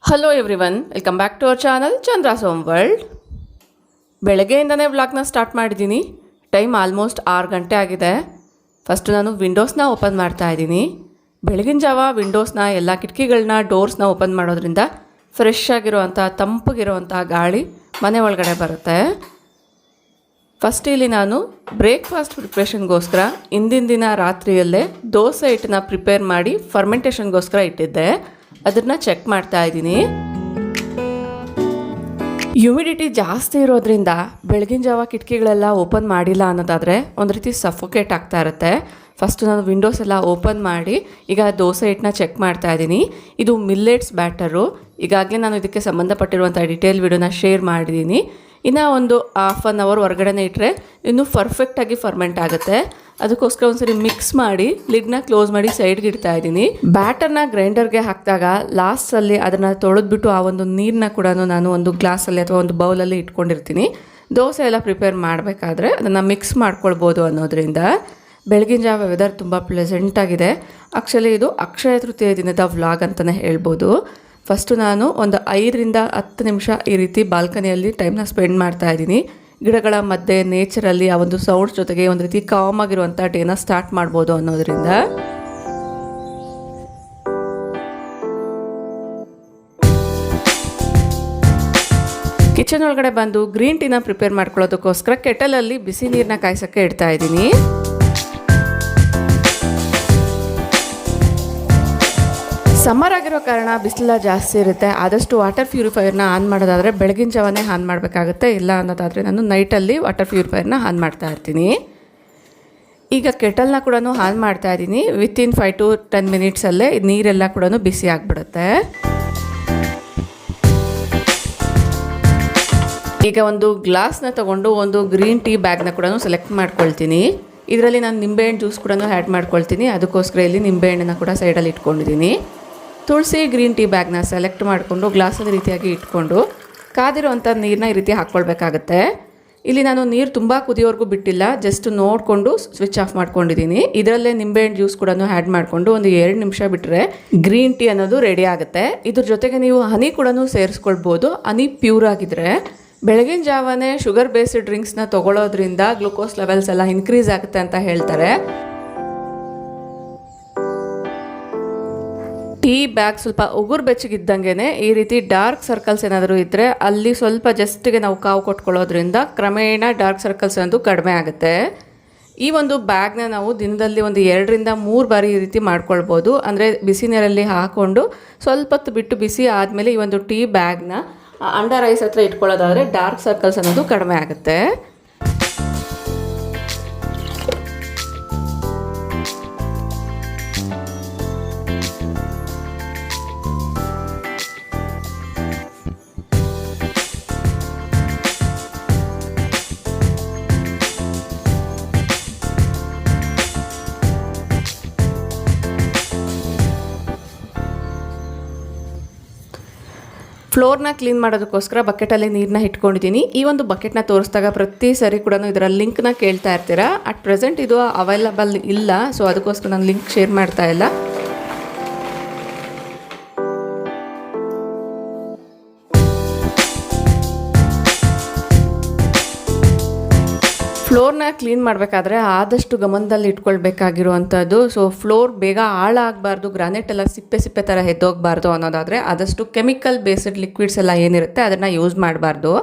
Hello everyone, welcome back to our channel Chandra's home world. ಬೆಳಗ್ಗೆಯಿಂದನೇ ವ್ಲಾಗ್ನ start ಮಾಡಿದ್ದೀನಿ. Time almost 6 ಗಂಟೆ ಆಗಿದೆ. ಫಸ್ಟು ನಾನು ವಿಂಡೋಸ್ನ ಓಪನ್ ಮಾಡ್ತಾ ಇದ್ದೀನಿ. ಬೆಳಗಿನ ಜಾವ ವಿಂಡೋಸ್ನ ಎಲ್ಲ ಕಿಟಕಿಗಳನ್ನ ಡೋರ್ಸ್ನ ಓಪನ್ ಮಾಡೋದ್ರಿಂದ ಫ್ರೆಶ್ ಆಗಿರುವಂಥ ತಂಪಗಿರುವಂಥ ಗಾಳಿ ಮನೆ ಒಳಗಡೆ ಬರುತ್ತೆ. ಫಸ್ಟ್ ಇಲ್ಲಿ ನಾನು ಬ್ರೇಕ್ಫಾಸ್ಟ್ ಪ್ರಿಪ್ರೇಷನ್ಗೋಸ್ಕರ ಹಿಂದಿನ ದಿನ ರಾತ್ರಿಯಲ್ಲೇ ದೋಸೆ ಹಿಟ್ಟನ್ನ ಪ್ರಿಪೇರ್ ಮಾಡಿ ಫರ್ಮೆಂಟೇಷನ್ಗೋಸ್ಕರ ಇಟ್ಟಿದ್ದೆ. ಅದನ್ನು ಚೆಕ್ ಮಾಡ್ತಾ ಇದ್ದೀನಿ. ಹ್ಯೂಮಿಡಿಟಿ ಜಾಸ್ತಿ ಇರೋದ್ರಿಂದ ಬೆಳಗಿನ ಜಾವ ಕಿಟಕಿಗಳೆಲ್ಲ ಓಪನ್ ಮಾಡಿಲ್ಲ ಅನ್ನೋದಾದರೆ ಒಂದು ರೀತಿ ಸಫೋಕೇಟ್ ಆಗ್ತಾ ಇರುತ್ತೆ. ಫಸ್ಟು ನಾನು ವಿಂಡೋಸ್ ಎಲ್ಲ ಓಪನ್ ಮಾಡಿ ಈಗ ದೋಸೆ ಹಿಟ್ಟನ್ನ ಚೆಕ್ ಮಾಡ್ತಾ ಇದ್ದೀನಿ. ಇದು ಮಿಲ್ಲೆಟ್ಸ್ ಬ್ಯಾಟರು. ಈಗಾಗಲೇ ನಾನು ಇದಕ್ಕೆ ಸಂಬಂಧಪಟ್ಟಿರುವಂಥ ಡೀಟೇಲ್ ವಿಡಿಯೋನ ಶೇರ್ ಮಾಡಿದ್ದೀನಿ. ಇನ್ನು ಒಂದು ಹಾಫ್ ಆನ್ ಅವರ್ ಹೊರಗಡೆ ಇಟ್ಟರೆ ಇನ್ನೂ ಪರ್ಫೆಕ್ಟಾಗಿ ಫರ್ಮೆಂಟ್ ಆಗುತ್ತೆ. ಅದಕ್ಕೋಸ್ಕರ ಒಂದ್ಸರಿ ಮಿಕ್ಸ್ ಮಾಡಿ ಲಿಡ್ನ ಕ್ಲೋಸ್ ಮಾಡಿ ಸೈಡ್ಗೆ ಇಡ್ತಾ ಇದ್ದೀನಿ. ಬ್ಯಾಟರ್ನ ಗ್ರೈಂಡರ್ಗೆ ಹಾಕಿದಾಗ ಲಾಸ್ಟಲ್ಲಿ ಅದನ್ನು ತೊಳೆದ್ಬಿಟ್ಟು ಆ ಒಂದು ನೀರನ್ನ ಕೂಡ ನಾನು ಒಂದು ಗ್ಲಾಸಲ್ಲಿ ಅಥವಾ ಒಂದು ಬೌಲಲ್ಲಿ ಇಟ್ಕೊಂಡಿರ್ತೀನಿ. ದೋಸೆ ಎಲ್ಲ ಪ್ರಿಪೇರ್ ಮಾಡಬೇಕಾದ್ರೆ ಅದನ್ನು ಮಿಕ್ಸ್ ಮಾಡ್ಕೊಳ್ಬೋದು ಅನ್ನೋದ್ರಿಂದ. ಬೆಳಗಿನ ಜಾವ ವೆದರ್ ತುಂಬ ಪ್ಲೆಸೆಂಟಾಗಿದೆ. ಆ್ಯಕ್ಚುಲಿ ಇದು ಅಕ್ಷಯ ತೃತೀಯ ದಿನದ ವ್ಲಾಗ್ ಅಂತಲೇ ಹೇಳ್ಬೋದು. ಫಸ್ಟು ನಾನು ಒಂದು 5ರಿಂದ 10 ನಿಮಿಷ ಈ ರೀತಿ ಬಾಲ್ಕನಿಯಲ್ಲಿ ಟೈಮ್ನ ಸ್ಪೆಂಡ್ ಮಾಡ್ತಾ ಇದ್ದೀನಿ. ಗಿಡಗಳ ಮಧ್ಯೆ ನೇಚರಲ್ಲಿ ಆ ಒಂದು ಸೌಂಡ್ಸ್ ಜೊತೆಗೆ ಒಂದು ರೀತಿ ಕಾಮ್ ಆಗಿರುವಂಥ ಡೇನ ಸ್ಟಾರ್ಟ್ ಮಾಡ್ಬೋದು ಅನ್ನೋದ್ರಿಂದ. ಕಿಚನ್ ಒಳಗಡೆ ಬಂದು ಗ್ರೀನ್ ಟೀನ ಪ್ರಿಪೇರ್ ಮಾಡ್ಕೊಳ್ಳೋದಕ್ಕೋಸ್ಕರ ಕೆಟಲಲ್ಲಿ ಬಿಸಿ ನೀರನ್ನ ಕಾಯಿಸೋಕ್ಕೆ ಇಡ್ತಾ ಇದ್ದೀನಿ. ಸಮ್ಮರ್ ಆಗಿರೋ ಕಾರಣ ಬಿಸಿಲೆಲ್ಲ ಜಾಸ್ತಿ ಇರುತ್ತೆ. ಆದಷ್ಟು ವಾಟರ್ ಪ್ಯೂರಿಫೈಯರ್ನ ಆನ್ ಮಾಡೋದಾದರೆ ಬೆಳಗಿನ ಜಾವನೇ ಆನ್ ಮಾಡಬೇಕಾಗುತ್ತೆ. ಇಲ್ಲ ಅನ್ನೋದಾದರೆ ನಾನು ನೈಟಲ್ಲಿ ವಾಟರ್ ಪ್ಯೂರಿಫೈಯರ್ನ ಆನ್ ಮಾಡ್ತಾ ಇರ್ತೀನಿ. ಈಗ ಕೆಟಲ್ನ ಕೂಡ ಆನ್ ಮಾಡ್ತಾ ಇದ್ದೀನಿ. ವಿತಿನ್ 5 to 10 ಮಿನಿಟ್ಸಲ್ಲೇ ನೀರೆಲ್ಲ ಕೂಡ ಬಿಸಿ ಆಗಿಬಿಡುತ್ತೆ. ಈಗ ಒಂದು ಗ್ಲಾಸ್ನ ತೊಗೊಂಡು ಒಂದು ಗ್ರೀನ್ ಟೀ ಬ್ಯಾಗ್ನ ಕೂಡ ಸೆಲೆಕ್ಟ್ ಮಾಡ್ಕೊಳ್ತೀನಿ. ಇದರಲ್ಲಿ ನಾನು ನಿಂಬೆಹಣ್ಣು ಜ್ಯೂಸ್ ಕೂಡ ಆ್ಯಡ್ ಮಾಡ್ಕೊಳ್ತೀನಿ. ಅದಕ್ಕೋಸ್ಕರ ಇಲ್ಲಿ ನಿಂಬೆಹಣ್ಣನ್ನು ಕೂಡ ಸೈಡಲ್ಲಿ ಇಟ್ಕೊಂಡಿದ್ದೀನಿ. ತುಳಸಿ ಗ್ರೀನ್ ಟೀ ಬ್ಯಾಗ್ನ ಸೆಲೆಕ್ಟ್ ಮಾಡಿಕೊಂಡು ಗ್ಲಾಸಲ್ಲಿ ರೀತಿಯಾಗಿ ಇಟ್ಕೊಂಡು ಕಾದಿರೋವಂಥ ನೀರನ್ನ ಈ ರೀತಿ ಹಾಕ್ಕೊಳ್ಬೇಕಾಗತ್ತೆ. ಇಲ್ಲಿ ನಾನು ನೀರು ತುಂಬ ಕುದಿಯೋವರೆಗೂ ಬಿಟ್ಟಿಲ್ಲ, ಜಸ್ಟ್ ನೋಡಿಕೊಂಡು ಸ್ವಿಚ್ ಆಫ್ ಮಾಡ್ಕೊಂಡಿದ್ದೀನಿ. ಇದರಲ್ಲೇ ನಿಂಬೆಹಣ್ಣು ಜ್ಯೂಸ್ ಕೂಡ ಆ್ಯಡ್ ಮಾಡಿಕೊಂಡು ಒಂದು 2 ನಿಮಿಷ ಬಿಟ್ಟರೆ ಗ್ರೀನ್ ಟೀ ಅನ್ನೋದು ರೆಡಿ ಆಗುತ್ತೆ. ಇದ್ರ ಜೊತೆಗೆ ನೀವು ಹನಿ ಕೂಡ ಸೇರಿಸ್ಕೊಳ್ಬೋದು. ಹನಿ ಪ್ಯೂರ್ ಆಗಿದ್ರೆ ಬೆಳಗಿನ ಜಾವನೇ ಶುಗರ್ ಬೇಸ್ಡ್ ಡ್ರಿಂಕ್ಸ್ನ ತೊಗೊಳ್ಳೋದ್ರಿಂದ ಗ್ಲೂಕೋಸ್ ಲೆವೆಲ್ಸ್ ಎಲ್ಲ ಇನ್ಕ್ರೀಸ್ ಆಗುತ್ತೆ ಅಂತ ಹೇಳ್ತಾರೆ. ಟೀ ಬ್ಯಾಗ್ ಸ್ವಲ್ಪ ಉಗುರು ಬೆಚ್ಚಗಿದ್ದಂಗೆ ಈ ರೀತಿ ಡಾರ್ಕ್ ಸರ್ಕಲ್ಸ್ ಏನಾದರೂ ಇದ್ದರೆ ಅಲ್ಲಿ ಸ್ವಲ್ಪ ಜಸ್ಟಿಗೆ ನಾವು ಕಾವು ಕೊಟ್ಕೊಳ್ಳೋದ್ರಿಂದ ಕ್ರಮೇಣ ಡಾರ್ಕ್ ಸರ್ಕಲ್ಸ್ ಅನ್ನೋದು ಕಡಿಮೆ ಆಗುತ್ತೆ. ಈ ಒಂದು ಬ್ಯಾಗ್ನ ನಾವು ದಿನದಲ್ಲಿ ಒಂದು 2ರಿಂದ 3 ಬಾರಿ ಈ ರೀತಿ ಮಾಡ್ಕೊಳ್ಬೋದು. ಅಂದರೆ ಬಿಸಿ ನೀರಲ್ಲಿ ಹಾಕ್ಕೊಂಡು ಸ್ವಲ್ಪ ಹೊತ್ತು ಬಿಟ್ಟು ಬಿಸಿ ಆದಮೇಲೆ ಈ ಒಂದು ಟೀ ಬ್ಯಾಗ್ನ ಅಂಡರ್ ಐಸ್ ಹತ್ರ ಇಟ್ಕೊಳ್ಳೋದಾದರೆ ಡಾರ್ಕ್ ಸರ್ಕಲ್ಸ್ ಅನ್ನೋದು ಕಡಿಮೆ ಆಗುತ್ತೆ. ಫ್ಲೋರ್ನ ಕ್ಲೀನ್ ಮಾಡೋದಕ್ಕೋಸ್ಕರ ಬಕೆಟಲ್ಲಿ ನೀರನ್ನ ಇಟ್ಕೊಂಡಿದ್ದೀನಿ. ಈ ಒಂದು ಬಕೆಟ್ನ ತೋರಿಸಿದಾಗ ಪ್ರತಿ ಸರಿ ಕೂಡ ಇದರ ಲಿಂಕ್ನ ಕೇಳ್ತಾ ಇರ್ತೀರಾ. ಅಟ್ ಪ್ರೆಸೆಂಟ್ ಇದು ಅವೈಲಬಲ್ ಇಲ್ಲ, ಸೊ ಅದಕ್ಕೋಸ್ಕರ ನಾನು ಲಿಂಕ್ ಶೇರ್ ಮಾಡ್ತಾ ಇಲ್ಲ. ಫ್ಲೋರ್ನ ಕ್ಲೀನ್ ಮಾಡಬೇಕಾದ್ರೆ ಆದಷ್ಟು ಗಮನದಲ್ಲಿ ಇಟ್ಕೊಳ್ಬೇಕಾಗಿರುವಂಥದ್ದು. ಸೊ ಫ್ಲೋರ್ ಬೇಗ ಹಾಳಾಗಬಾರ್ದು, ಗ್ರಾನೈಟ್ ಎಲ್ಲ ಸಿಪ್ಪೆ ಥರ ಎದ್ದೋಗಬಾರ್ದು ಅನ್ನೋದಾದರೆ ಆದಷ್ಟು ಕೆಮಿಕಲ್ ಬೇಸ್ಡ್ ಲಿಕ್ವಿಡ್ಸ್ ಎಲ್ಲ ಏನಿರುತ್ತೆ ಅದನ್ನು ಯೂಸ್ ಮಾಡಬಾರ್ದು.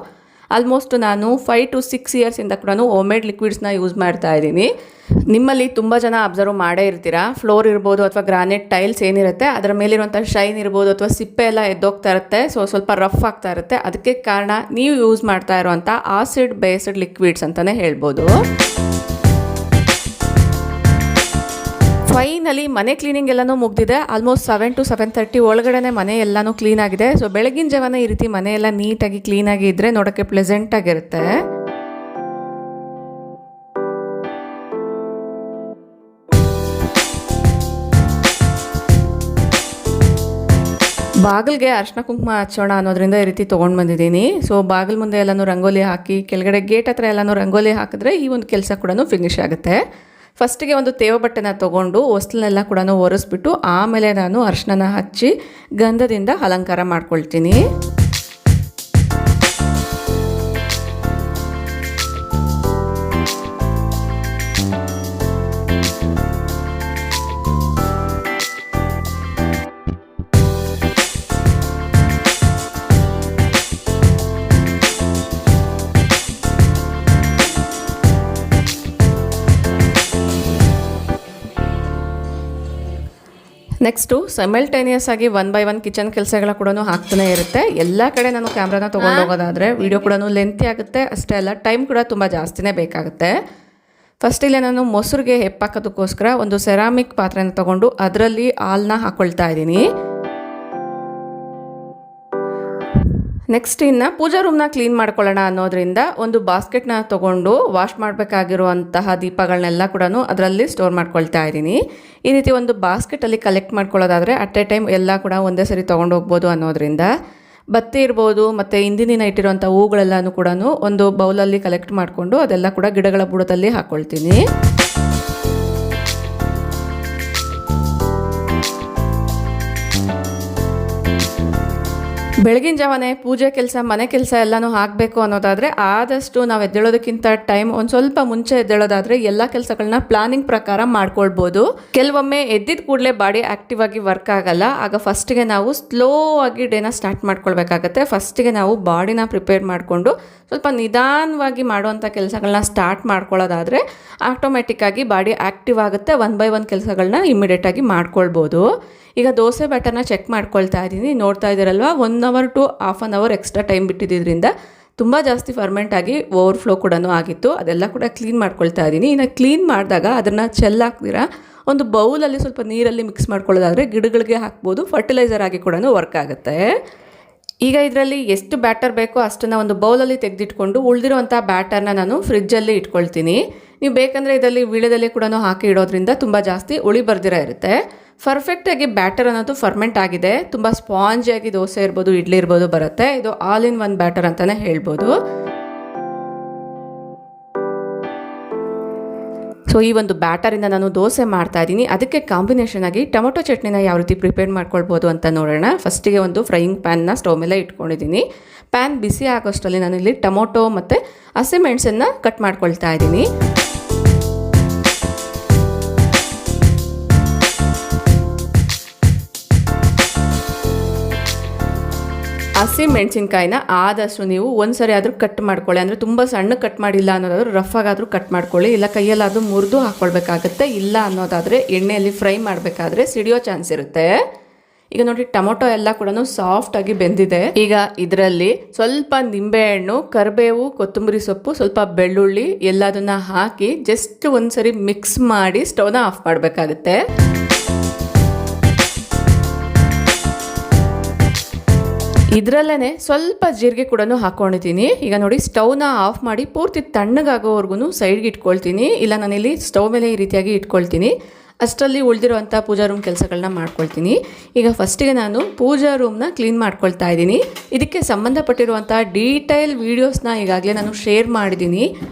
ಆಲ್ಮೋಸ್ಟ್ ನಾನು 5 to 6 ಇಯರ್ಸಿಂದ ಕೂಡ ಹೋಮ್ಮೇಡ್ ಲಿಕ್ವಿಡ್ಸ್ನ ಯೂಸ್ ಮಾಡ್ತಾ ಇದ್ದೀನಿ. ನಿಮ್ಮಲ್ಲಿ ತುಂಬ ಜನ ಅಬ್ಸರ್ವ್ ಮಾಡೇ ಇರ್ತೀರಾ, ಫ್ಲೋರ್ ಇರ್ಬೋದು ಅಥವಾ ಗ್ರಾನೈಟ್ ಟೈಲ್ಸ್ ಏನಿರುತ್ತೆ ಅದರ ಮೇಲಿರುವಂಥ ಶೈನ್ ಇರ್ಬೋದು ಅಥವಾ ಸಿಪ್ಪೆ ಎಲ್ಲ ಎದ್ದೋಗ್ತಾ ಇರುತ್ತೆ. ಸೊ ಸ್ವಲ್ಪ ರಫ್ ಆಗ್ತಾ ಇರುತ್ತೆ. ಅದಕ್ಕೆ ಕಾರಣ ನೀವು ಯೂಸ್ ಮಾಡ್ತಾ ಇರುವಂಥ ಆಸಿಡ್ ಬೇಸ್ಡ್ ಲಿಕ್ವಿಡ್ಸ್ ಅಂತಲೇ ಹೇಳ್ಬೋದು. ಫೈನಲಿ ಮನೆ ಕ್ಲೀನಿಂಗ್ ಎಲ್ಲನೂ ಮುಗ್ದಿದೆ. ಆಲ್ಮೋಸ್ಟ್ 7 to 7:30 ಒಳಗಡೆ ಮನೆ ಎಲ್ಲನೂ ಕ್ಲೀನ್ ಆಗಿದೆ. ಸೊ ಬೆಳಗಿನ ಜಾವನ ಈ ರೀತಿ ಮನೆಯೆಲ್ಲ ನೀಟಾಗಿ ಕ್ಲೀನಾಗಿ ಇದ್ದರೆ ನೋಡೋಕ್ಕೆ ಪ್ಲೆಸೆಂಟಾಗಿರುತ್ತೆ. ಬಾಗಿಲಿಗೆ ಅರ್ಶಿನ ಕುಂಕುಮ ಹಚ್ಚೋಣ ಅನ್ನೋದ್ರಿಂದ ಈ ರೀತಿ ತೊಗೊಂಡು ಬಂದಿದ್ದೀನಿ. ಸೊ ಬಾಗಿಲು ಮುಂದೆ ಎಲ್ಲನೂ ರಂಗೋಲಿ ಹಾಕಿ ಕೆಳಗಡೆ ಗೇಟ್ ಹತ್ರ ಎಲ್ಲನೂ ರಂಗೋಲಿ ಹಾಕಿದ್ರೆ ಈ ಒಂದು ಕೆಲಸ ಕೂಡ ಫಿನಿಶ್ ಆಗುತ್ತೆ. ಫಸ್ಟಿಗೆ ಒಂದು ತೇವ ಬಟ್ಟೆನ ತೊಗೊಂಡು ಹೊಸ್ಲನ್ನೆಲ್ಲ ಕೂಡ ಒರೆಸ್ಬಿಟ್ಟು ಆಮೇಲೆ ನಾನು ಅರಿಶಿನ ಹಚ್ಚಿ ಗಂಧದಿಂದ ಅಲಂಕಾರ ಮಾಡ್ಕೊಳ್ತೀನಿ. ನೆಕ್ಸ್ಟು ಸೈಮಲ್ಟೇನಿಯಸ್ ಆಗಿ 1 by 1 ಕಿಚನ್ ಕೆಲಸಗಳ ಕೂಡ ಆಗ್ತಾನೆ ಇರುತ್ತೆ. ಎಲ್ಲ ಕಡೆ ನಾನು ಕ್ಯಾಮ್ರಾನ ತೊಗೊಂಡು ಹೋಗೋದಾದರೆ ವಿಡಿಯೋ ಕೂಡ ಲೆಂತಿ ಆಗುತ್ತೆ. ಅಷ್ಟೇ ಅಲ್ಲ ಟೈಮ್ ಕೂಡ ತುಂಬ ಜಾಸ್ತಿನೇ ಬೇಕಾಗುತ್ತೆ. ಫಸ್ಟಿಲ್ಲೇ ನಾನು ಮೊಸರಿಗೆ ಹೆಪ್ಪಾಕೋದಕ್ಕೋಸ್ಕರ ಒಂದು ಸೆರಾಮಿಕ್ ಪಾತ್ರೆನ ತೊಗೊಂಡು ಅದರಲ್ಲಿ ಹಾಲನ್ನ ಹಾಕ್ಕೊಳ್ತಾ ಇದ್ದೀನಿ. ನೆಕ್ಸ್ಟ್ ಇನ್ನು ಪೂಜಾ ರೂಮ್ನ ಕ್ಲೀನ್ ಮಾಡ್ಕೊಳ್ಳೋಣ ಅನ್ನೋದ್ರಿಂದ ಒಂದು ಬಾಸ್ಕೆಟ್ನ ತೊಗೊಂಡು ವಾಶ್ ಮಾಡಬೇಕಾಗಿರುವಂತಹ ದೀಪಗಳನ್ನೆಲ್ಲ ಕೂಡ ಅದರಲ್ಲಿ ಸ್ಟೋರ್ ಮಾಡ್ಕೊಳ್ತಾ ಇದ್ದೀನಿ. ಈ ರೀತಿ ಒಂದು ಬಾಸ್ಕೆಟಲ್ಲಿ ಕಲೆಕ್ಟ್ ಮಾಡ್ಕೊಳ್ಳೋದಾದರೆ ಅಟ್ ಎ ಟೈಮ್ ಎಲ್ಲ ಕೂಡ ಒಂದೇ ಸರಿ ತೊಗೊಂಡು ಹೋಗ್ಬೋದು ಅನ್ನೋದ್ರಿಂದ ಬತ್ತಿ ಇರ್ಬೋದು ಮತ್ತು ಹಿಂದಿನ ಇಟ್ಟಿರುವಂಥ ಹೂಗಳೆಲ್ಲನೂ ಕೂಡ ಒಂದು ಬೌಲಲ್ಲಿ ಕಲೆಕ್ಟ್ ಮಾಡಿಕೊಂಡು ಅದೆಲ್ಲ ಕೂಡ ಗಿಡಗಳ ಬುಡದಲ್ಲಿ ಹಾಕ್ಕೊಳ್ತೀನಿ. ಬೆಳಗಿನ ಜಾವನೇ ಪೂಜೆ ಕೆಲಸ ಮನೆ ಕೆಲಸ ಎಲ್ಲನೂ ಆಗಬೇಕು ಅನ್ನೋದಾದರೆ ಆದಷ್ಟು ನಾವು ಎದ್ದೇಳೋದಕ್ಕಿಂತ ಟೈಮ್ ಒಂದು ಸ್ವಲ್ಪ ಮುಂಚೆ ಎದ್ದೇಳೋದಾದರೆ ಎಲ್ಲ ಕೆಲಸಗಳನ್ನ ಪ್ಲಾನಿಂಗ್ ಪ್ರಕಾರ ಮಾಡ್ಕೊಳ್ಬೋದು. ಕೆಲವೊಮ್ಮೆ ಎದ್ದಿದ ಕೂಡಲೇ ಬಾಡಿ ಆ್ಯಕ್ಟಿವ್ ಆಗಿ ವರ್ಕ್ ಆಗಲ್ಲ. ಆಗ ಫಸ್ಟಿಗೆ ನಾವು ಸ್ಲೋ ಆಗಿ ಡೇನ ಸ್ಟಾರ್ಟ್ ಮಾಡ್ಕೊಳ್ಬೇಕಾಗತ್ತೆ. ಫಸ್ಟಿಗೆ ನಾವು ಬಾಡಿನ ಪ್ರಿಪೇರ್ ಮಾಡಿಕೊಂಡು ಸ್ವಲ್ಪ ನಿಧಾನವಾಗಿ ಮಾಡುವಂಥ ಕೆಲಸಗಳನ್ನ ಸ್ಟಾರ್ಟ್ ಮಾಡ್ಕೊಳ್ಳೋದಾದರೆ ಆಟೋಮೆಟಿಕ್ಕಾಗಿ ಬಾಡಿ ಆ್ಯಕ್ಟಿವ್ ಆಗುತ್ತೆ. 1 by 1 ಕೆಲಸಗಳನ್ನ ಇಮಿಡಿಯೇಟಾಗಿ ಮಾಡ್ಕೊಳ್ಬೋದು. ಈಗ ದೋಸೆ ಬ್ಯಾಟರ್ನ ಚೆಕ್ ಮಾಡ್ಕೊಳ್ತಾ ಇದ್ದೀನಿ. ನೋಡ್ತಾ ಇದ್ದೀರಲ್ವ 1 hour to half an hour extra time ಬಿಟ್ಟಿದ್ದರಿಂದ ತುಂಬ ಜಾಸ್ತಿ ಫರ್ಮೆಂಟ್ ಆಗಿ ಓವರ್ಫ್ಲೋ ಕೂಡ ಆಗಿತ್ತು. ಅದೆಲ್ಲ ಕೂಡ ಕ್ಲೀನ್ ಮಾಡ್ಕೊಳ್ತಾ ಇದ್ದೀನಿ. ಇನ್ನು ಕ್ಲೀನ್ ಮಾಡಿದಾಗ ಅದನ್ನು ಚೆಲ್ಲಾಕ್ದಿರ ಒಂದು ಬೌಲಲ್ಲಿ ಸ್ವಲ್ಪ ನೀರಲ್ಲಿ ಮಿಕ್ಸ್ ಮಾಡ್ಕೊಳ್ಳೋದಾದರೆ ಗಿಡಗಳಿಗೆ ಹಾಕ್ಬೋದು. ಫರ್ಟಿಲೈಸರ್ ಆಗಿ ಕೂಡ ವರ್ಕ್ ಆಗುತ್ತೆ. ಈಗ ಇದರಲ್ಲಿ ಎಷ್ಟು ಬ್ಯಾಟರ್ ಬೇಕೋ ಅಷ್ಟನ್ನು ಒಂದು ಬೌಲಲ್ಲಿ ತೆಗೆದಿಟ್ಕೊಂಡು ಉಳಿದಿರುವಂಥ ಬ್ಯಾಟರ್ನ ನಾನು ಫ್ರಿಜ್ಜಲ್ಲಿ ಇಟ್ಕೊಳ್ತೀನಿ. ನೀವು ಬೇಕಂದರೆ ಇದರಲ್ಲಿ ವೀಳ್ಯದೆಲೆ ಕೂಡ ಹಾಕಿ ಇಡೋದ್ರಿಂದ ತುಂಬ ಜಾಸ್ತಿ ಉಳಿ ಬರ್ದಿರ ಇರುತ್ತೆ. ಪರ್ಫೆಕ್ಟಾಗಿ ಬ್ಯಾಟರ್ ಅನ್ನೋದು ಫರ್ಮೆಂಟ್ ಆಗಿದೆ. ತುಂಬ ಸ್ಪಾಂಜಿಯಾಗಿ ದೋಸೆ ಇರ್ಬೋದು ಇಡ್ಲಿ ಇರ್ಬೋದು ಬರುತ್ತೆ. ಇದು ಆಲ್ ಇನ್ ಒನ್ ಬ್ಯಾಟರ್ ಅಂತಲೇ ಹೇಳ್ಬೋದು. ಸೊ ಈ ಒಂದು ಬ್ಯಾಟರಿಂದ ನಾನು ದೋಸೆ ಮಾಡ್ತಾ ಇದ್ದೀನಿ. ಅದಕ್ಕೆ ಕಾಂಬಿನೇಷನ್ ಆಗಿ ಟೊಮೊಟೊ ಚಟ್ನಿನ ಯಾವ ರೀತಿ ಪ್ರಿಪೇರ್ ಮಾಡ್ಕೊಳ್ಬೋದು ಅಂತ ನೋಡೋಣ. ಫಸ್ಟಿಗೆ ಒಂದು ಫ್ರೈಯಿಂಗ್ ಪ್ಯಾನ್ನ ಸ್ಟವ್ ಮೇಲೆ ಇಟ್ಕೊಂಡಿದ್ದೀನಿ. ಪ್ಯಾನ್ ಬಿಸಿ ಆಗೋಷ್ಟರಲ್ಲಿ ನಾನು ಇಲ್ಲಿ ಟೊಮೊಟೊ ಮತ್ತು ಹಸಿಮೆಣಸನ್ನು ಕಟ್ ಮಾಡ್ಕೊಳ್ತಾ ಇದ್ದೀನಿ. ಹಸಿ ಮೆಣಸಿನ್ಕಾಯಿನ ಆದಷ್ಟು ನೀವು ಒಂದ್ಸರಿ ಆದರೂ ಕಟ್ ಮಾಡ್ಕೊಳ್ಳಿ. ಅಂದರೆ ತುಂಬ ಸಣ್ಣ ಕಟ್ ಮಾಡಿಲ್ಲ ಅನ್ನೋದಾದ್ರೂ ರಫ್ ಆಗಾದರೂ ಕಟ್ ಮಾಡ್ಕೊಳ್ಳಿ. ಇಲ್ಲ ಕೈಯಲ್ಲಾದರೂ ಮುರಿದು ಹಾಕ್ಕೊಳ್ಬೇಕಾಗತ್ತೆ. ಇಲ್ಲ ಅನ್ನೋದಾದರೆ ಎಣ್ಣೆಯಲ್ಲಿ ಫ್ರೈ ಮಾಡಬೇಕಾದ್ರೆ ಸಿಡಿಯೋ ಚಾನ್ಸ್ ಇರುತ್ತೆ. ಈಗ ನೋಡಿ ಟೊಮೊಟೊ ಎಲ್ಲ ಕೂಡ ಸಾಫ್ಟಾಗಿ ಬೆಂದಿದೆ. ಈಗ ಇದರಲ್ಲಿ ಸ್ವಲ್ಪ ನಿಂಬೆಹಣ್ಣು, ಕರಿಬೇವು, ಕೊತ್ತಂಬರಿ ಸೊಪ್ಪು, ಸ್ವಲ್ಪ ಬೆಳ್ಳುಳ್ಳಿ ಎಲ್ಲದನ್ನ ಹಾಕಿ ಜಸ್ಟ್ ಒಂದ್ಸರಿ ಮಿಕ್ಸ್ ಮಾಡಿ ಸ್ಟವ್ನ ಆಫ್ ಮಾಡಬೇಕಾಗುತ್ತೆ. ಇದರಲ್ಲೇ ಸ್ವಲ್ಪ ಜೀರಿಗೆ ಕೂಡ ಹಾಕ್ಕೊಂಡಿದ್ದೀನಿ. ಈಗ ನೋಡಿ ಸ್ಟವ್ನ ಆಫ್ ಮಾಡಿ ಪೂರ್ತಿ ತಣ್ಣಗಾಗೋವರೆಗೂ ಸೈಡ್ಗೆ ಇಟ್ಕೊಳ್ತೀನಿ. ಇಲ್ಲ ನಾನಿಲ್ಲಿ ಸ್ಟವ್ ಮೇಲೆ ಈ ರೀತಿಯಾಗಿ ಇಟ್ಕೊಳ್ತೀನಿ. ಅಷ್ಟರಲ್ಲಿ ಉಳಿದಿರುವಂಥ ಪೂಜಾ ರೂಮ್ ಕೆಲಸಗಳನ್ನ ಮಾಡ್ಕೊಳ್ತೀನಿ. ಈಗ ಫಸ್ಟಿಗೆ ನಾನು ಪೂಜಾ ರೂಮ್ನ ಕ್ಲೀನ್ ಮಾಡ್ಕೊಳ್ತಾ ಇದ್ದೀನಿ. ಇದಕ್ಕೆ ಸಂಬಂಧಪಟ್ಟಿರುವಂಥ ಡೀಟೇಲ್ ವೀಡಿಯೋಸ್ನ ಈಗಾಗಲೇ ನಾನು ಶೇರ್ ಮಾಡಿದ್ದೀನಿ.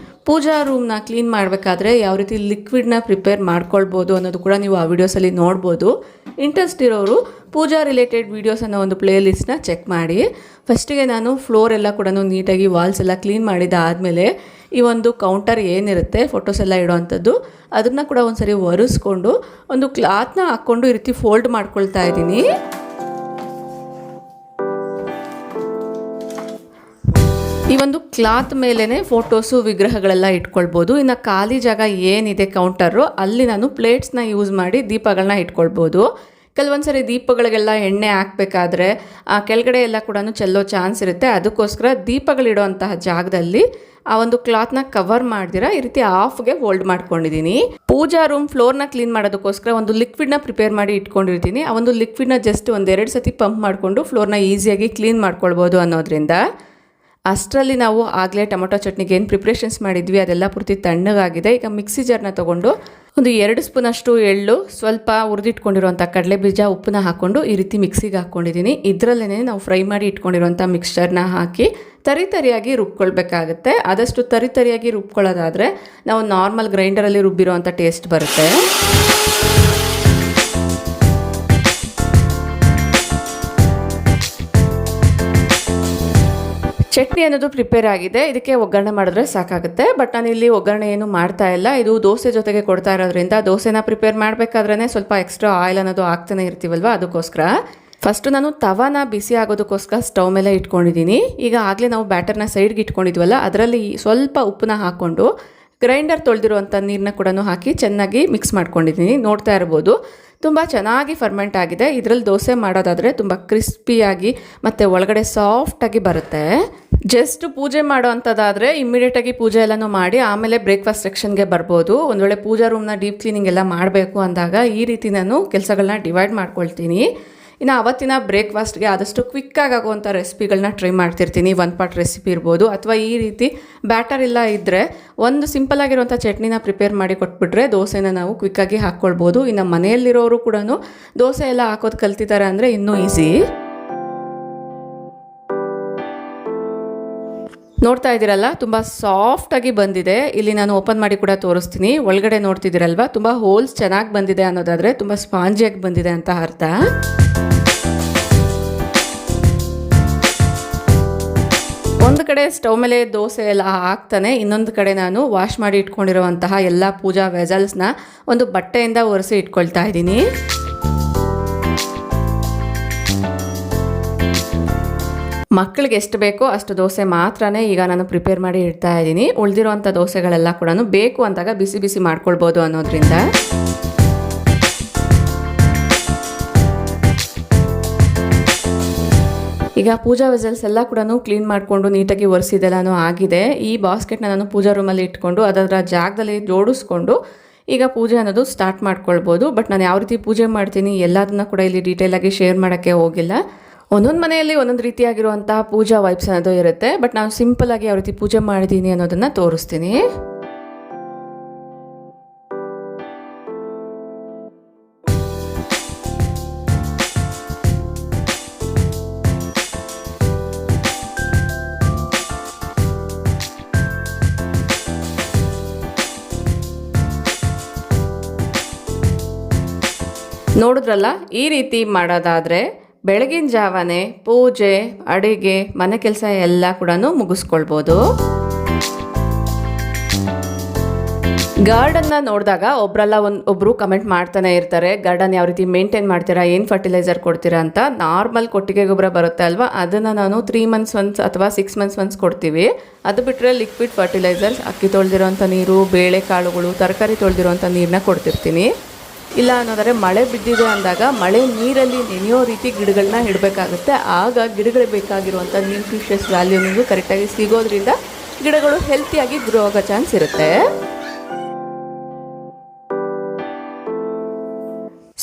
ಪೂಜಾ ರೂಮ್ನ ಕ್ಲೀನ್ ಮಾಡಬೇಕಾದ್ರೆ ಯಾವ ರೀತಿ ಲಿಕ್ವಿಡ್ನ ಪ್ರಿಪೇರ್ ಮಾಡ್ಕೊಳ್ಬೋದು ಅನ್ನೋದು ಕೂಡ ನೀವು ಆ ವಿಡಿಯೋಸಲ್ಲಿ ನೋಡ್ಬೋದು. ಇಂಟ್ರೆಸ್ಟ್ ಇರೋರು ಪೂಜಾ ರಿಲೇಟೆಡ್ ವೀಡಿಯೋಸ್ ಅನ್ನೋ ಒಂದು ಪ್ಲೇ ಲಿಸ್ಟ್ನ ಚೆಕ್ ಮಾಡಿ. ಫಸ್ಟಿಗೆ ನಾನು ಫ್ಲೋರ್ ಎಲ್ಲ ಕೂಡ ನೀಟಾಗಿ ವಾಲ್ಸ್ ಎಲ್ಲ ಕ್ಲೀನ್ ಮಾಡಿದ್ದಾದಮೇಲೆ ಈ ಒಂದು ಕೌಂಟರ್ ಏನಿರುತ್ತೆ ಫೋಟೋಸ್ ಎಲ್ಲ ಇಡೋವಂಥದ್ದು ಅದನ್ನು ಕೂಡ ಒಂದ್ಸರಿ ಒರೆಸ್ಕೊಂಡು ಒಂದು ಕ್ಲಾತ್ನ ಹಾಕ್ಕೊಂಡು ಈ ರೀತಿ ಫೋಲ್ಡ್ ಮಾಡ್ಕೊಳ್ತಾ ಇದ್ದೀನಿ. ಈ ಒಂದು ಕ್ಲಾತ್ ಮೇಲೇ ಫೋಟೋಸು ವಿಗ್ರಹಗಳೆಲ್ಲ ಇಟ್ಕೊಳ್ಬೋದು. ಇನ್ನು ಖಾಲಿ ಜಾಗ ಏನಿದೆ ಕೌಂಟರು ಅಲ್ಲಿ ನಾನು ಪ್ಲೇಟ್ಸ್ನ ಯೂಸ್ ಮಾಡಿ ದೀಪಗಳನ್ನ ಇಟ್ಕೊಳ್ಬೋದು. ಕೆಲವೊಂದ್ಸರಿ ದೀಪಗಳಿಗೆಲ್ಲ ಎಣ್ಣೆ ಹಾಕಬೇಕಾದ್ರೆ ಕೆಳಗಡೆ ಎಲ್ಲ ಕೂಡ ಚೆಲ್ಲೋ ಚಾನ್ಸ್ ಇರುತ್ತೆ. ಅದಕ್ಕೋಸ್ಕರ ದೀಪಗಳಿಡುವಂತಹ ಜಾಗದಲ್ಲಿ ಆ ಒಂದು ಕ್ಲಾತ್ನ ಕವರ್ ಮಾಡ್ದಿರ ಈ ರೀತಿ ಆಫ್ಗೆ ಫೋಲ್ಡ್ ಮಾಡ್ಕೊಂಡಿದ್ದೀನಿ. ಪೂಜಾ ರೂಮ್ ಫ್ಲೋರ್ನ ಕ್ಲೀನ್ ಮಾಡೋದಕ್ಕೋಸ್ಕರ ಒಂದು ಲಿಕ್ವಿಡ್ನ ಪ್ರಿಪೇರ್ ಮಾಡಿ ಇಟ್ಕೊಂಡಿರ್ತೀನಿ. ಆ ಒಂದು ಲಿಕ್ವಿಡ್ನ ಜಸ್ಟ್ 1-2 ಸತಿ ಪಂಪ್ ಮಾಡಿಕೊಂಡು ಫ್ಲೋರ್ನ ಈಸಿಯಾಗಿ ಕ್ಲೀನ್ ಮಾಡ್ಕೊಳ್ಬೋದು ಅನ್ನೋದ್ರಿಂದ. ಅಷ್ಟರಲ್ಲಿ ನಾವು ಆಗಲೇ ಟೊಮೊಟೊ ಚಟ್ನಿಗೆ ಏನು ಪ್ರಿಪ್ರೇಷನ್ಸ್ ಮಾಡಿದ್ವಿ ಅದೆಲ್ಲ ಪೂರ್ತಿ ತಣ್ಣಗಾಗಿದೆ. ಈಗ ಮಿಕ್ಸಿ ಜಾರ್ನ ತೊಗೊಂಡು ಒಂದು 2 ಸ್ಪೂನಷ್ಟು ಎಳ್ಳು, ಸ್ವಲ್ಪ ಹುರಿದಿಟ್ಕೊಂಡಿರುವಂಥ ಕಡಲೆ ಬೀಜ, ಉಪ್ಪನ್ನ ಹಾಕ್ಕೊಂಡು ಈ ರೀತಿ ಮಿಕ್ಸಿಗೆ ಹಾಕ್ಕೊಂಡಿದ್ದೀನಿ. ಇದರಲ್ಲೇ ನಾವು ಫ್ರೈ ಮಾಡಿ ಇಟ್ಕೊಂಡಿರುವಂಥ ಮಿಕ್ಸ್ಚರ್ನ ಹಾಕಿ ತರಿಯಾಗಿ ರುಬ್ಕೊಳ್ಬೇಕಾಗುತ್ತೆ. ಆದಷ್ಟು ತರಿಯಾಗಿ ರುಬ್ಕೊಳ್ಳೋದಾದರೆ ನಾವು ನಾರ್ಮಲ್ ಗ್ರೈಂಡರಲ್ಲಿ ರುಬ್ಬಿರೋ ಅಂಥ ಟೇಸ್ಟ್ ಬರುತ್ತೆ. ಚಟ್ನಿ ಅನ್ನೋದು ಪ್ರಿಪೇರ್ ಆಗಿದೆ. ಇದಕ್ಕೆ ಒಗ್ಗರಣೆ ಮಾಡಿದ್ರೆ ಸಾಕಾಗುತ್ತೆ. ಬಟ್ ನಾನು ಇಲ್ಲಿ ಒಗ್ಗರಣೆ ಏನು ಮಾಡ್ತಾ ಇಲ್ಲ. ಇದು ದೋಸೆ ಜೊತೆಗೆ ಕೊಡ್ತಾ ಇರೋದ್ರಿಂದ ದೋಸೆನ ಪ್ರಿಪೇರ್ ಮಾಡಬೇಕಾದ್ರೇ ಸ್ವಲ್ಪ ಎಕ್ಸ್ಟ್ರಾ ಆಯಿಲ್ ಅನ್ನೋದು ಹಾಕ್ತಾನೆ ಇರ್ತೀವಲ್ವ, ಅದಕ್ಕೋಸ್ಕರ ಫಸ್ಟು ನಾನು ತವಾನ ಬಿಸಿ ಆಗೋದಕ್ಕೋಸ್ಕರ ಸ್ಟವ್ ಮೇಲೆ ಇಟ್ಕೊಂಡಿದ್ದೀನಿ. ಈಗ ಆಗಲೇ ನಾವು ಬ್ಯಾಟರ್ನ ಸೈಡ್ಗೆ ಇಟ್ಕೊಂಡಿದ್ವಲ್ಲ, ಅದರಲ್ಲಿ ಸ್ವಲ್ಪ ಉಪ್ಪನ್ನ ಹಾಕ್ಕೊಂಡು ಗ್ರೈಂಡರ್ ತೊಳೆದಿರುವಂಥ ನೀರನ್ನ ಕೂಡ ಹಾಕಿ ಚೆನ್ನಾಗಿ ಮಿಕ್ಸ್ ಮಾಡ್ಕೊಂಡಿದ್ದೀನಿ. ನೋಡ್ತಾ ಇರ್ಬೋದು ತುಂಬ ಚೆನ್ನಾಗಿ ಫರ್ಮೆಂಟ್ ಆಗಿದೆ. ಇದರಲ್ಲಿ ದೋಸೆ ಮಾಡೋದಾದರೆ ತುಂಬ ಕ್ರಿಸ್ಪಿಯಾಗಿ ಮತ್ತು ಒಳಗಡೆ ಸಾಫ್ಟಾಗಿ ಬರುತ್ತೆ. ಜಸ್ಟ್ ಪೂಜೆ ಮಾಡೋ ಅಂಥದ್ದಾದರೆ ಇಮ್ಮಿಡಿಯೇಟಾಗಿ ಪೂಜೆ ಎಲ್ಲನೂ ಮಾಡಿ ಆಮೇಲೆ ಬ್ರೇಕ್ಫಾಸ್ಟ್ ಸೆಕ್ಷನ್ಗೆ ಬರ್ಬೋದು. ಒಂದು ವೇಳೆ ಪೂಜಾ ರೂಮ್ನ ಡೀಪ್ ಕ್ಲೀನಿಂಗ್ ಎಲ್ಲ ಮಾಡಬೇಕು ಅಂದಾಗ ಈ ರೀತಿ ನಾನು ಕೆಲಸಗಳನ್ನ ಡಿವೈಡ್ ಮಾಡ್ಕೊಳ್ತೀನಿ. ಇನ್ನು ಅವತ್ತಿನ ಬ್ರೇಕ್ಫಾಸ್ಟ್ಗೆ ಆದಷ್ಟು ಕ್ವಿಕ್ಕಾಗಿ ಆಗುವಂಥ ರೆಸಿಪಿಗಳನ್ನ ಟ್ರೈ ಮಾಡ್ತಿರ್ತೀನಿ. 1 ಪಾಟ್ ರೆಸಿಪಿ ಇರ್ಬೋದು, ಅಥವಾ ಈ ರೀತಿ ಬ್ಯಾಟರ್ ಇಲ್ಲ ಇದ್ದರೆ ಒಂದು ಸಿಂಪಲ್ ಆಗಿರುವಂಥ ಚಟ್ನಿನ ಪ್ರಿಪೇರ್ ಮಾಡಿ ಕೊಟ್ಬಿಟ್ರೆ ದೋಸೆನ ನಾವು ಕ್ವಿಕ್ಕಾಗಿ ಹಾಕ್ಕೊಳ್ಬೋದು. ಇನ್ನು ಮನೆಯಲ್ಲಿರೋರು ಕೂಡ ದೋಸೆ ಎಲ್ಲ ಹಾಕೋದು ಕಲ್ತಿದ್ದಾರೆ ಅಂದರೆ ಇನ್ನೂ ಈಸಿ. ನೋಡ್ತಾ ಇದ್ದೀರಲ್ಲ, ತುಂಬ ಸಾಫ್ಟಾಗಿ ಬಂದಿದೆ. ಇಲ್ಲಿ ನಾನು ಓಪನ್ ಮಾಡಿ ಕೂಡ ತೋರಿಸ್ತೀನಿ. ಒಳಗಡೆ ನೋಡ್ತಿದ್ದೀರಲ್ವ, ತುಂಬ ಹೋಲ್ಸ್ ಚೆನ್ನಾಗಿ ಬಂದಿದೆ ಅನ್ನೋದಾದರೆ ತುಂಬ ಸ್ಪಾಂಜಿಯಾಗಿ ಬಂದಿದೆ ಅಂತ ಅರ್ಥ. ಒಂದು ಕಡೆ ಸ್ಟವ್ ಮೇಲೆ ದೋಸೆ ಎಲ್ಲ ಹಾಕ್ತಾನೆ, ಇನ್ನೊಂದು ಕಡೆ ನಾನು ವಾಶ್ ಮಾಡಿ ಇಟ್ಕೊಂಡಿರುವಂತಹ ಎಲ್ಲ ಪೂಜಾ ವೆಸಲ್ಸ್ನ ಒಂದು ಬಟ್ಟೆಯಿಂದ ಒರೆಸಿ ಇಟ್ಕೊಳ್ತಾ ಇದ್ದೀನಿ. ಮಕ್ಕಳಿಗೆ ಎಷ್ಟು ಬೇಕೋ ಅಷ್ಟು ದೋಸೆ ಮಾತ್ರನೇ ಈಗ ನಾನು ಪ್ರಿಪೇರ್ ಮಾಡಿ ಇಡ್ತಾ ಇದ್ದೀನಿ. ಉಳಿದಿರುವಂಥ ದೋಸೆಗಳೆಲ್ಲ ಕೂಡ ಬೇಕು ಅಂದಾಗ ಬಿಸಿ ಬಿಸಿ ಮಾಡ್ಕೊಳ್ಬೋದು ಅನ್ನೋದ್ರಿಂದ. ಈಗ ಪೂಜಾ ವೆಸಲ್ಸ್ ಎಲ್ಲ ಕೂಡ ಕ್ಲೀನ್ ಮಾಡಿಕೊಂಡು ನೀಟಾಗಿ ಒರೆಸಿದೆಲ್ಲನೂ ಆಗಿದೆ. ಈ ಬಾಸ್ಕೆಟ್ನ ನಾನು ಪೂಜಾ ರೂಮಲ್ಲಿ ಇಟ್ಕೊಂಡು ಅದರ ಜಾಗದಲ್ಲಿ ಜೋಡಿಸ್ಕೊಂಡು ಈಗ ಪೂಜೆ ಅನ್ನೋದು ಸ್ಟಾರ್ಟ್ ಮಾಡ್ಕೊಳ್ಬೋದು. ಬಟ್ ನಾನು ಯಾವ ರೀತಿ ಪೂಜೆ ಮಾಡ್ತೀನಿ ಎಲ್ಲದನ್ನ ಕೂಡ ಇಲ್ಲಿ ಡೀಟೇಲಾಗಿ ಶೇರ್ ಮಾಡೋಕ್ಕೆ ಹೋಗಿಲ್ಲ. ಒಂದೊಂದು ಮನೆಯಲ್ಲಿ ಒಂದೊಂದು ರೀತಿಯಾಗಿರುವಂಥ ಪೂಜಾ ವೈಬ್ಸ್ ಅನ್ನೋದು ಇರುತ್ತೆ. ಬಟ್ ನಾನು ಸಿಂಪಲ್ಲಾಗಿ ಯಾವ ರೀತಿ ಪೂಜೆ ಮಾಡಿದ್ದೀನಿ ಅನ್ನೋದನ್ನು ತೋರಿಸ್ತೀನಿ. ನೋಡಿದ್ರಲ್ಲ, ಈ ರೀತಿ ಮಾಡೋದಾದರೆ ಬೆಳಗಿನ ಜಾವನೇ ಪೂಜೆ, ಅಡುಗೆ, ಮನೆ ಕೆಲಸ ಎಲ್ಲ ಕೂಡ ಮುಗಿಸ್ಕೊಳ್ಬೋದು. ಗಾರ್ಡನ್ನ ನೋಡಿದಾಗ ಒಬ್ಬರು ಕಮೆಂಟ್ ಮಾಡ್ತಾನೆ ಇರ್ತಾರೆ, ಗಾರ್ಡನ್ ಯಾವ ರೀತಿ ಮೇಂಟೈನ್ ಮಾಡ್ತೀರಾ, ಏನು ಫರ್ಟಿಲೈಸರ್ ಕೊಡ್ತೀರಾ ಅಂತ. ನಾರ್ಮಲ್ ಕೊಟ್ಟಿಗೆ ಗೊಬ್ಬರ ಬರುತ್ತೆ ಅಲ್ವಾ, ಅದನ್ನು ನಾನು 3 ಮಂತ್ಸ್ ಒನ್ಸ್ ಅಥವಾ 6 ಮಂತ್ಸ್ ಒನ್ಸ್ ಕೊಡ್ತೀವಿ. ಅದು ಬಿಟ್ಟರೆ ಲಿಕ್ವಿಡ್ ಫರ್ಟಿಲೈಸರ್ಸ್, ಅಕ್ಕಿ ತೊಳೆದಿರೋಂಥ ನೀರು, ಬೇಳೆ ಕಾಳುಗಳು, ತರಕಾರಿ ತೊಳೆದಿರೋಂಥ ನೀರನ್ನ ಕೊಡ್ತಿರ್ತೀನಿ. ಇಲ್ಲ ಅನ್ನೋದಾದರೆ ಮಳೆ ಬಿದ್ದಿದೆ ಅಂದಾಗ ಮಳೆ ನೀರಲ್ಲಿ ನೆನೆಯೋ ರೀತಿ ಗಿಡಗಳನ್ನ ಇಡಬೇಕಾಗುತ್ತೆ. ಆಗ ಗಿಡಗಳಿಗೆ ಬೇಕಾಗಿರುವಂಥ ನ್ಯೂಟ್ರಿಷಿಯಸ್ ವ್ಯಾಲ್ಯೂನಿಗೂ ಕರೆಕ್ಟಾಗಿ ಸಿಗೋದ್ರಿಂದ ಗಿಡಗಳು ಹೆಲ್ತಿಯಾಗಿ ಗ್ರೋ ಆಗೋ ಚಾನ್ಸ್ ಇರುತ್ತೆ.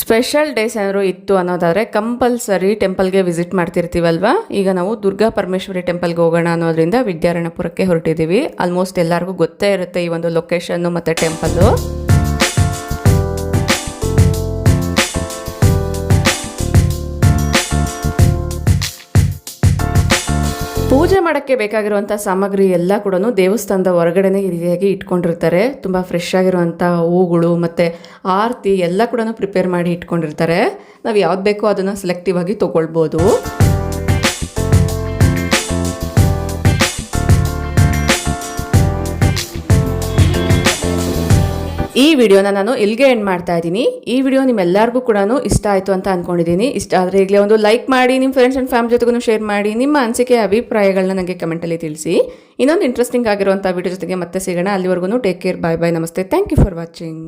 ಸ್ಪೆಷಲ್ ಡೇಸ್ ಏನಾದ್ರು ಇತ್ತು ಅನ್ನೋದಾದರೆ ಕಂಪಲ್ಸರಿ ಟೆಂಪಲ್ಗೆ ವಿಸಿಟ್ ಮಾಡ್ತಿರ್ತೀವಲ್ವ. ಈಗ ನಾವು ದುರ್ಗಾ ಪರಮೇಶ್ವರಿ ಟೆಂಪಲ್ಗೆ ಹೋಗೋಣ ಅನ್ನೋದ್ರಿಂದ ವಿದ್ಯಾರಣ್ಯಪುರಕ್ಕೆ ಹೊರಟಿದ್ದೀವಿ. ಆಲ್ಮೋಸ್ಟ್ ಎಲ್ಲರಿಗೂ ಗೊತ್ತೇ ಇರುತ್ತೆ ಈ ಒಂದು ಲೊಕೇಶನ್ನು ಮತ್ತು ಟೆಂಪಲ್ಲು. ಪೂಜೆ ಮಾಡೋಕ್ಕೆ ಬೇಕಾಗಿರುವಂಥ ಸಾಮಗ್ರಿ ಎಲ್ಲ ಕೂಡ ದೇವಸ್ಥಾನದ ಹೊರಗಡೆನೇ ಈ ರೀತಿಯಾಗಿ ಇಟ್ಕೊಂಡಿರ್ತಾರೆ. ತುಂಬ ಫ್ರೆಶ್ ಆಗಿರುವಂಥ ಹೂಗಳು ಮತ್ತು ಆರತಿ ಎಲ್ಲ ಕೂಡ ಪ್ರಿಪೇರ್ ಮಾಡಿ ಇಟ್ಕೊಂಡಿರ್ತಾರೆ. ನಾವು ಯಾವ್ದು ಬೇಕೋ ಅದನ್ನು ಸೆಲೆಕ್ಟಿವ್ ಆಗಿ ತೊಗೊಳ್ಬೋದು. ಈ ವಿಡಿಯೋನ ನಾನು ಇಲ್ಲಿಗೆ ಎಂಡ್ ಮಾಡ್ತಾ ಇದ್ದೀನಿ. ಈ ವಿಡಿಯೋ ನಿಮ್ಮೆಲ್ಲರಿಗೂ ಕೂಡ ಇಷ್ಟ ಆಯಿತು ಅಂತ ಅಂದ್ಕೊಂಡಿದ್ದೀನಿ. ಇಷ್ಟ ಆದರೆ ಈಗಲೇ ಒಂದು ಲೈಕ್ ಮಾಡಿ, ನಿಮ್ಮ ಫ್ರೆಂಡ್ಸ್ ಆ್ಯಂಡ್ ಫ್ಯಾಮಿಲಿ ಜೊತೆಗೂ ಶೇರ್ ಮಾಡಿ. ನಿಮ್ಮ ಅನಿಸಿಕೆ ಅಭಿಪ್ರಾಯಗಳನ್ನ ನನಗೆ ಕಮೆಂಟಲ್ಲಿ ತಿಳಿಸಿ. ಇನ್ನೊಂದು ಇಂಟ್ರೆಸ್ಟಿಂಗ್ ಆಗಿರುವಂಥ ವಿಡಿಯೋ ಜೊತೆಗೆ ಮತ್ತೆ ಸಿಗೋಣ. ಅಲ್ಲಿವರೆಗೂ ಟೇಕ್ ಕೇರ್, ಬಾಯ್ ಬಾಯ್, ನಮಸ್ತೆ, ಥ್ಯಾಂಕ್ ಯು ಫಾರ್ ವಾಚಿಂಗ್.